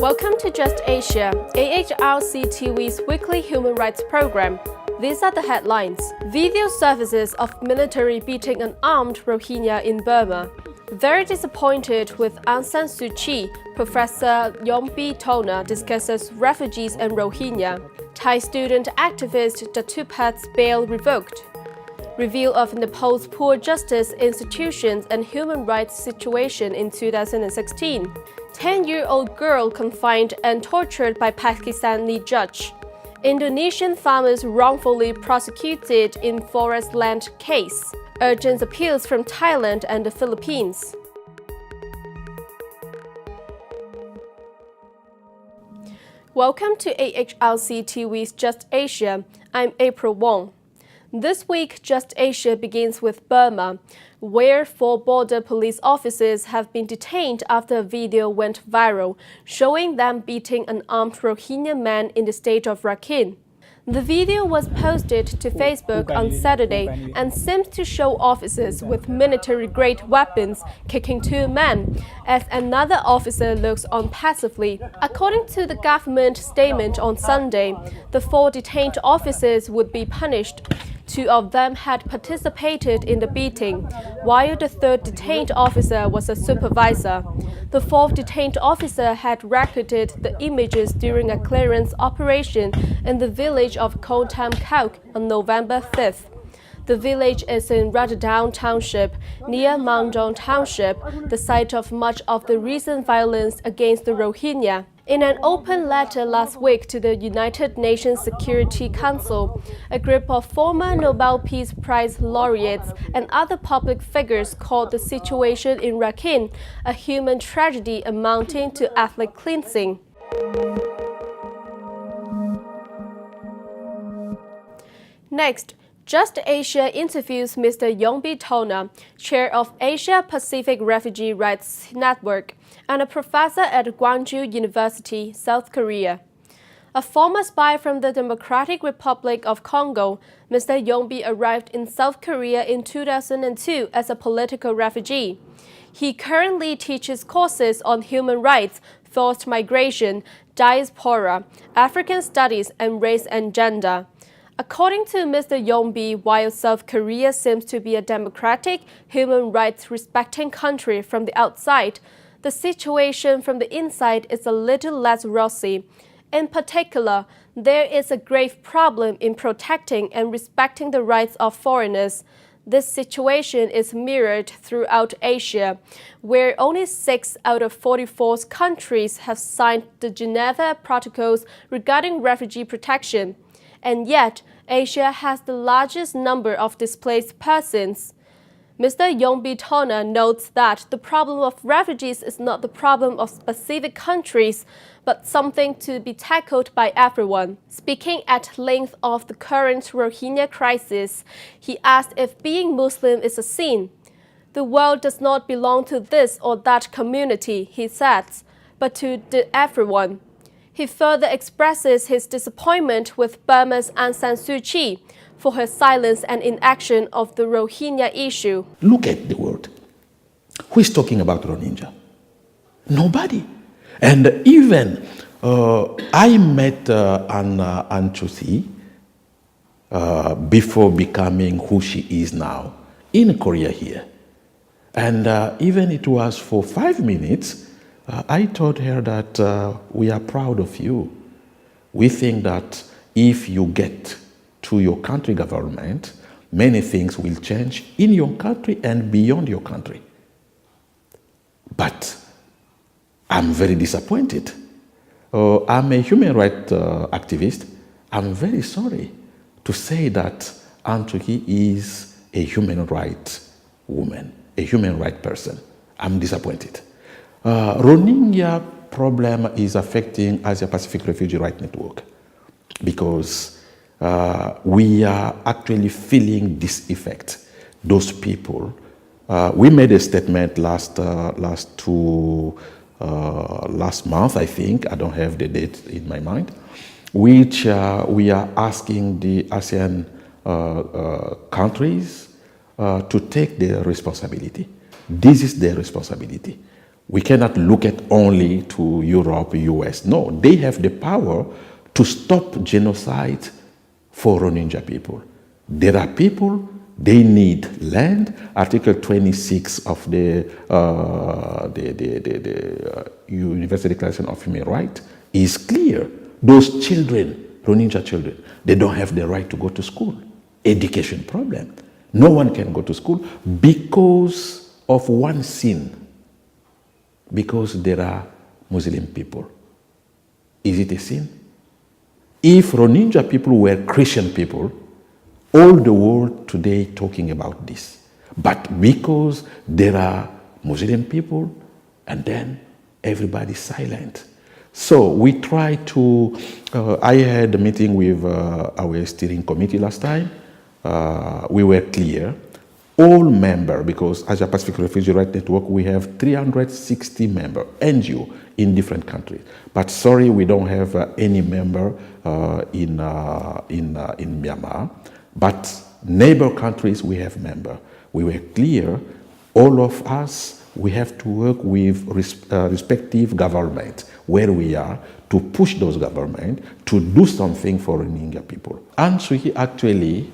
Welcome to Just Asia, AHRC TV's weekly human rights program. These are the headlines. Video surfaces of military beating an armed Rohingya in Burma. Very disappointed with Aung San Suu Kyi, Professor Yiombi Thona discusses refugees and Rohingya. Thai student activist Datupat's bail revoked. Review of Nepal's poor justice institutions and human rights situation in 2016. 10-year-old girl confined and tortured by Pakistani judge. Indonesian farmers wrongfully prosecuted in forest land case. Urgent appeals from Thailand and the Philippines. Welcome to AHRC TV's Just Asia. I'm April Wong. This week, Just Asia begins with Burma, where 4 border police officers have been detained after a video went viral showing them beating an armed Rohingya man in the state of Rakhine. The video was posted to Facebook on Saturday and seems to show officers with military-grade weapons kicking 2 men, as another officer looks on passively. According to the government statement on Sunday, the 4 detained officers would be punished. 2 of them had participated in the beating, while the 3rd detained officer was a supervisor. The 4th detained officer had recorded the images during a clearance operation in the village of Kotam Kauk on November 5th. The village is in Radadong Township, near Mandong Township, the site of much of the recent violence against the Rohingya. In an open letter last week to the United Nations Security Council, a group of former Nobel Peace Prize laureates and other public figures called the situation in Rakhine a human tragedy amounting to ethnic cleansing. Next, Just Asia interviews Mr. Yiombi Thona, chair of Asia-Pacific Refugee Rights Network and a professor at Gwangju University, South Korea. A former spy from the Democratic Republic of Congo, Mr. Yiombi arrived in South Korea in 2002 as a political refugee. He currently teaches courses on human rights, forced migration, diaspora, African studies, and race and gender. According to Mr. Yiombi, while South Korea seems to be a democratic, human rights respecting country from the outside, the situation from the inside is a little less rosy. In particular, there is a grave problem in protecting and respecting the rights of foreigners. This situation is mirrored throughout Asia, where only 6 out of 44 countries have signed the Geneva Protocols regarding refugee protection. And yet, Asia has the largest number of displaced persons. Mr. Yiombi Thona notes that the problem of refugees is not the problem of specific countries, but something to be tackled by everyone. Speaking at length of the current Rohingya crisis, he asked if being Muslim is a sin. The world does not belong to this or that community, he says, but to everyone. He further expresses his disappointment with Burma's Aung San Suu Kyi for her silence and inaction of the Rohingya issue. Look at the world. Who is talking about Rohingya? Nobody. And even I met Aung San before becoming who she is now in Korea here. And even it was for 5 minutes, I told her that we are proud of you. We think that if you get to your country government, many things will change in your country and beyond your country. But I'm very disappointed. I'm a human rights activist. I'm very sorry to say that Aung San is a human rights woman, a human rights person. I'm disappointed. Rohingya problem is affecting Asia-Pacific Refugee Rights Network because we are actually feeling this effect. Those people, we made a statement last month, I think, I don't have the date in my mind, which we are asking the ASEAN countries to take their responsibility. This is their responsibility. We cannot look at only to Europe, US. No, they have the power to stop genocide for Rohingya people. There are people, they need land. Article 26 of the Universal Declaration of Human Rights is clear. Those children, Rohingya children, they don't have the right to go to school. Education problem. No one can go to school because of one sin. Because there are Muslim people. Is it a sin? If Rohingya people were Christian people, all the world today talking about this. But because there are Muslim people, and then everybody's silent. So we try to, I had a meeting with our steering committee last time. We were clear. All members, because Asia Pacific Refugee Rights Network, we have 360 members, NGO, in different countries. But sorry, we don't have any member in Myanmar. But neighbor countries, we have members. We were clear, all of us, we have to work with respective government where we are to push those governments to do something for Rohingya people. Aung San Suu Kyi actually,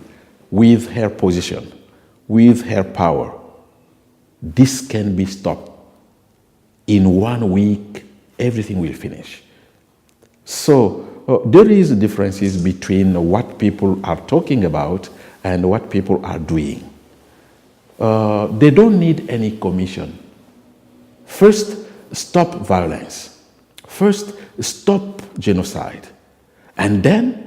with her position, with her power, this can be stopped. In 1 week, everything will finish. So there is differences between what people are talking about and what people are doing. They don't need any commission. First, stop violence. First, stop genocide. And then,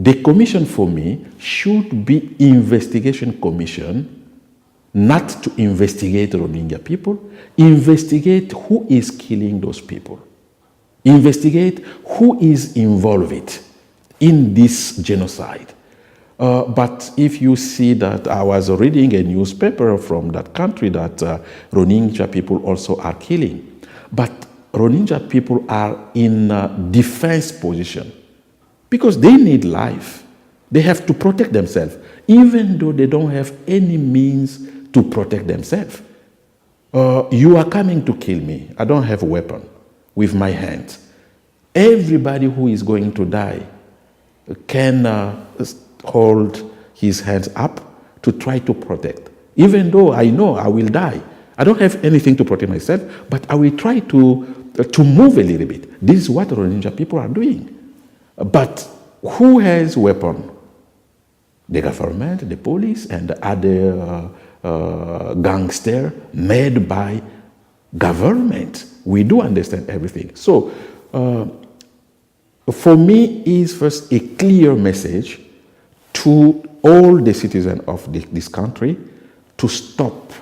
the commission for me should be investigation commission, not to investigate Rohingya people, investigate who is killing those people, investigate who is involved in this genocide. But if you see that I was reading a newspaper from that country that Rohingya people also are killing, but Rohingya people are in a defense position. Because they need life. They have to protect themselves, even though they don't have any means to protect themselves. You are coming to kill me. I don't have a weapon with my hands. Everybody who is going to die can hold his hands up to try to protect. Even though I know I will die. I don't have anything to protect myself, but I will try to move a little bit. This is what Rohingya people are doing. But who has weapon? The government, the police, and other gangster made by government. We do understand everything. So, for me, is first a clear message to all the citizens of this country to stop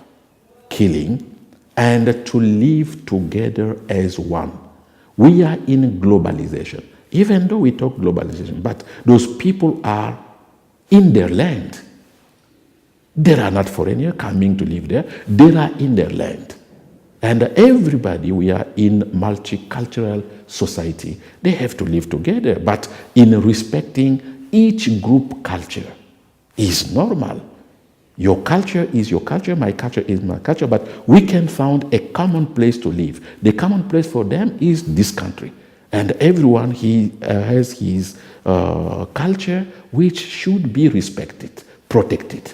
killing and to live together as one. We are in globalization. Even though we talk globalization, but those people are in their land. They are not foreigners coming to live there. They are in their land. And everybody, we are in multicultural society. They have to live together, but in respecting each group culture is normal. Your culture is your culture, my culture is my culture, but we can find a common place to live. The common place for them is this country. And everyone has his culture, which should be respected, protected.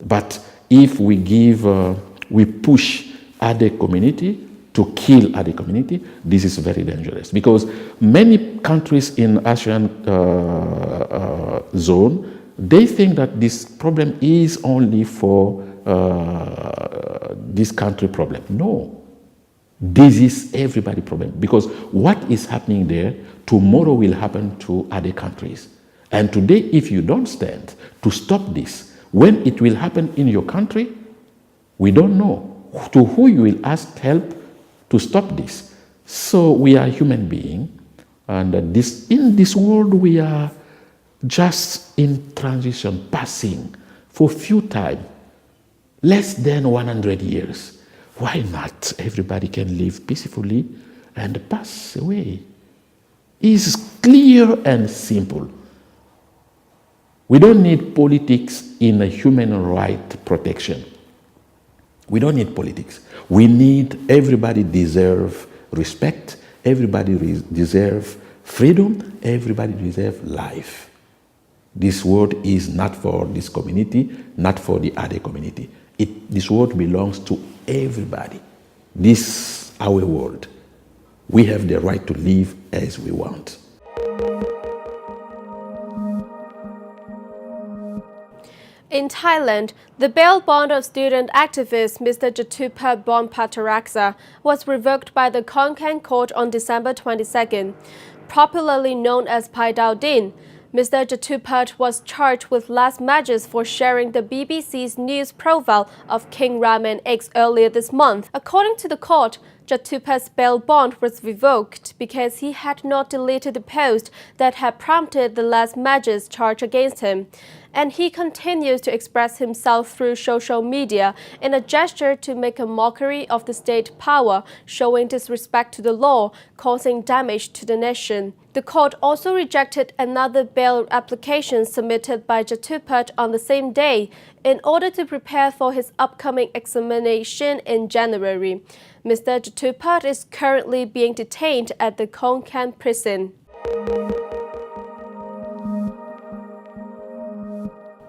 But if we we push other community to kill other community, this is very dangerous. Because many countries in ASEAN zone, they think that this problem is only for this country problem. No. This is everybody's problem, because what is happening there, tomorrow will happen to other countries. And today, if you don't stand to stop this, when it will happen in your country, we don't know to who you will ask help to stop this. So we are human beings, and in this world we are just in transition, passing for few time, less than 100 years. Why not? Everybody can live peacefully and pass away. It's clear and simple. We don't need politics in a human right protection. We don't need politics. We need everybody deserve respect, everybody deserve freedom, everybody deserve life. This world is not for this community, not for the other community. This world belongs to everybody. This is our world. We have the right to live as we want. In Thailand, the bail bond of student activist Mr. Jatupa Bonpataraksa was revoked by the Khon Kaen court on December 22nd. Popularly known as Pai Dao Din, Mr. Jatupat was charged with last measures for sharing the BBC's news profile of King Ramen X earlier this month. According to the court, Jatupat's bail bond was revoked because he had not deleted the post that had prompted the last measures charge against him, and he continues to express himself through social media in a gesture to make a mockery of the state power, showing disrespect to the law, causing damage to the nation. The court also rejected another bail application submitted by Jatupat on the same day in order to prepare for his upcoming examination in January. Mr. Jatupat is currently being detained at the Khon Kaen prison.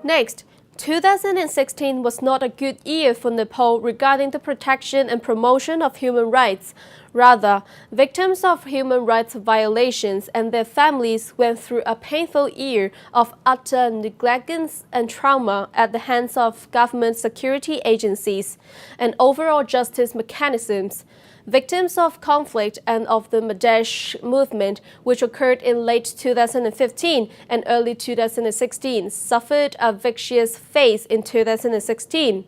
Next, 2016 was not a good year for Nepal regarding the protection and promotion of human rights. Rather, victims of human rights violations and their families went through a painful year of utter negligence and trauma at the hands of government security agencies and overall justice mechanisms. Victims of conflict and of the Madhesh movement, which occurred in late 2015 and early 2016, suffered a vicious fate in 2016.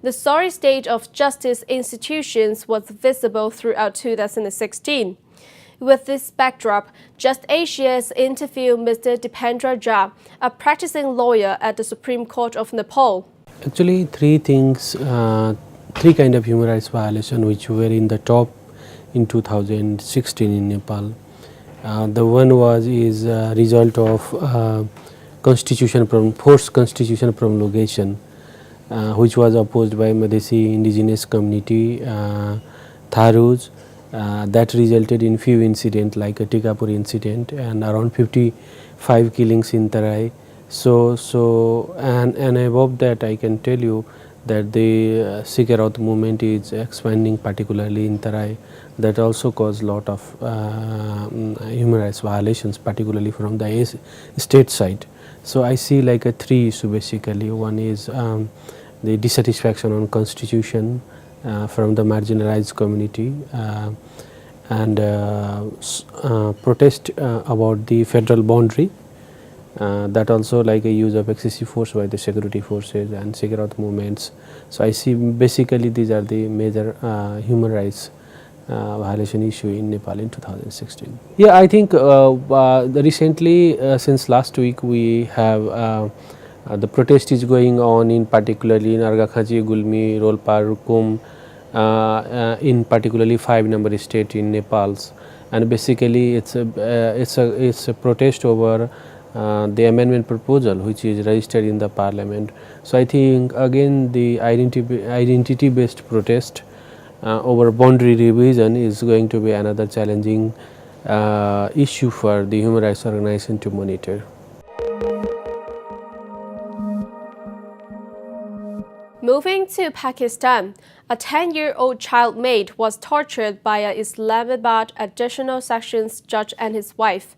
The sorry state of justice institutions was visible throughout 2016. With this backdrop, Just Asia's interviewed Mr. Dipendra Jha, a practicing lawyer at the Supreme Court of Nepal. Actually, three kind of human rights violation which were in the top in 2016 in Nepal. The one is a result of forced constitution promulgation, which was opposed by Madhesi indigenous community, Tharus. That resulted in few incidents like a Tikapur incident and around 55 killings in Tarai. And above that, I can tell you that the Sikh Raut movement is expanding, particularly in Tarai. That also caused a lot of human rights violations, particularly from the state side. So I see like a three issues basically. One is the dissatisfaction on constitution from the marginalized community, and protest about the federal boundary. That also like a use of excessive force by the security forces and Sikh Raut movements. So I see basically these are the major human rights violation issue in Nepal in 2016. Yeah, I think recently since last week we have the protest is going on in particularly in Arghakhachi, Gulmi, Rolpa, Rukum, in particularly 5 number state in Nepal, and basically it's a protest over the amendment proposal which is registered in the parliament. So I think again the identity based protest over boundary revision is going to be another challenging issue for the human rights organization to monitor. Moving to Pakistan, a 10-year-old child maid was tortured by an Islamabad Additional Sessions judge and his wife.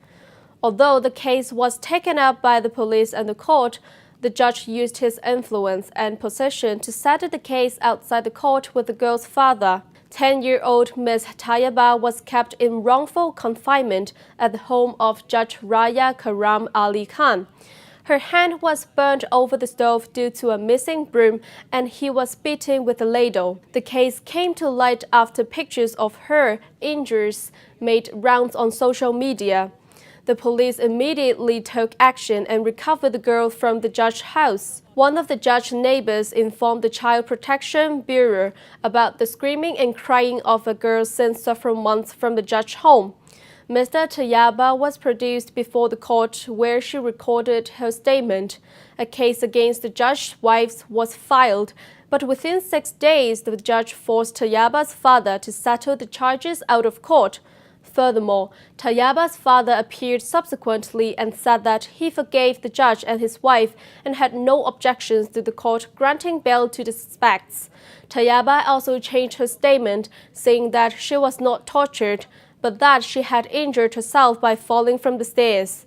Although the case was taken up by the police and the court, the judge used his influence and position to settle the case outside the court with the girl's father. 10-year-old Ms. Tayyaba was kept in wrongful confinement at the home of Judge Raya Karam Ali Khan. Her hand was burned over the stove due to a missing broom, and he was beaten with a ladle. The case came to light after pictures of her injuries made rounds on social media. The police immediately took action and recovered the girl from the judge's house. One of the judge's neighbors informed the Child Protection Bureau about the screaming and crying of a girl since several months from the judge's home. Mr. Tayyaba was produced before the court where she recorded her statement, A case against the judge's wife was filed, but within 6 days, the judge forced Thayaba's father to settle the charges out of court. Furthermore, Thayaba's father appeared subsequently and said that he forgave the judge and his wife and had no objections to the court granting bail to the suspects. Thayaba also changed her statement, saying that she was not tortured, but that she had injured herself by falling from the stairs.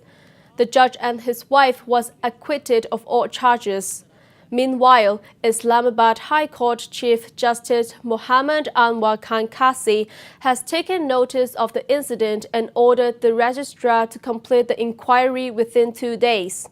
The judge and his wife was acquitted of all charges. Meanwhile, Islamabad High Court Chief Justice Mohammad Anwar Khan Kasi has taken notice of the incident and ordered the registrar to complete the inquiry within 2 days.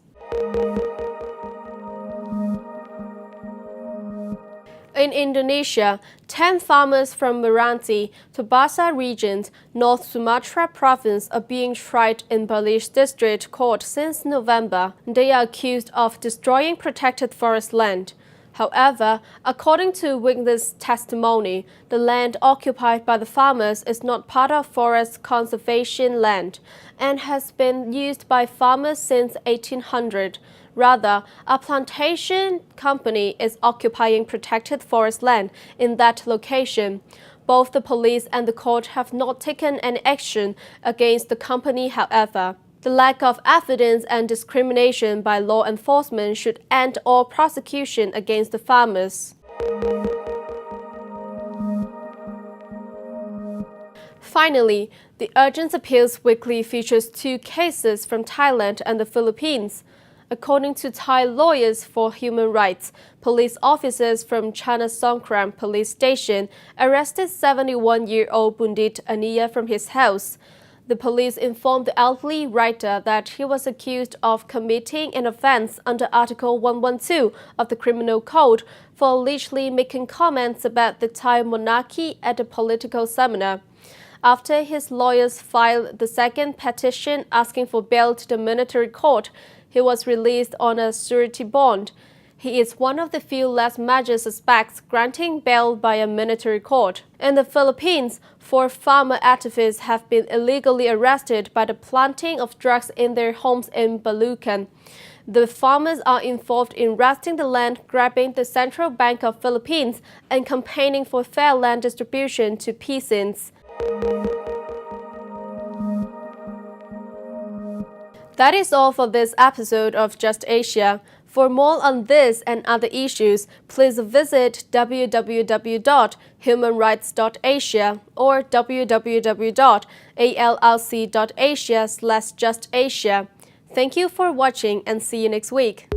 In Indonesia, 10 farmers from Meranti, Tobasa region, North Sumatra province are being tried in Balish district court since November. They are accused of destroying protected forest land. However, according to witness testimony, the land occupied by the farmers is not part of forest conservation land and has been used by farmers since 1800. Rather, a plantation company is occupying protected forest land in that location. Both the police and the court have not taken any action against the company, however. The lack of evidence and discrimination by law enforcement should end all prosecution against the farmers. Finally, the Urgent Appeals Weekly features 2 cases from Thailand and the Philippines. According to Thai lawyers for human rights, police officers from Chana Songkram police station arrested 71-year-old Bundit Ania from his house. The police informed the elderly writer that he was accused of committing an offense under Article 112 of the Criminal Code for allegedly making comments about the Thai monarchy at a political seminar. After his lawyers filed the second petition asking for bail to the military court, he was released on a surety bond. He is one of the few less major suspects granting bail by a military court. In the Philippines, 4 farmer activists have been illegally arrested by the planting of drugs in their homes in Balucan. The farmers are involved in wresting the land, grabbing the Central Bank of Philippines, and campaigning for fair land distribution to peasants. That is all for this episode of Just Asia. For more on this and other issues, please visit www.humanrights.asia or www.alrc.asia/justasia. Thank you for watching and see you next week.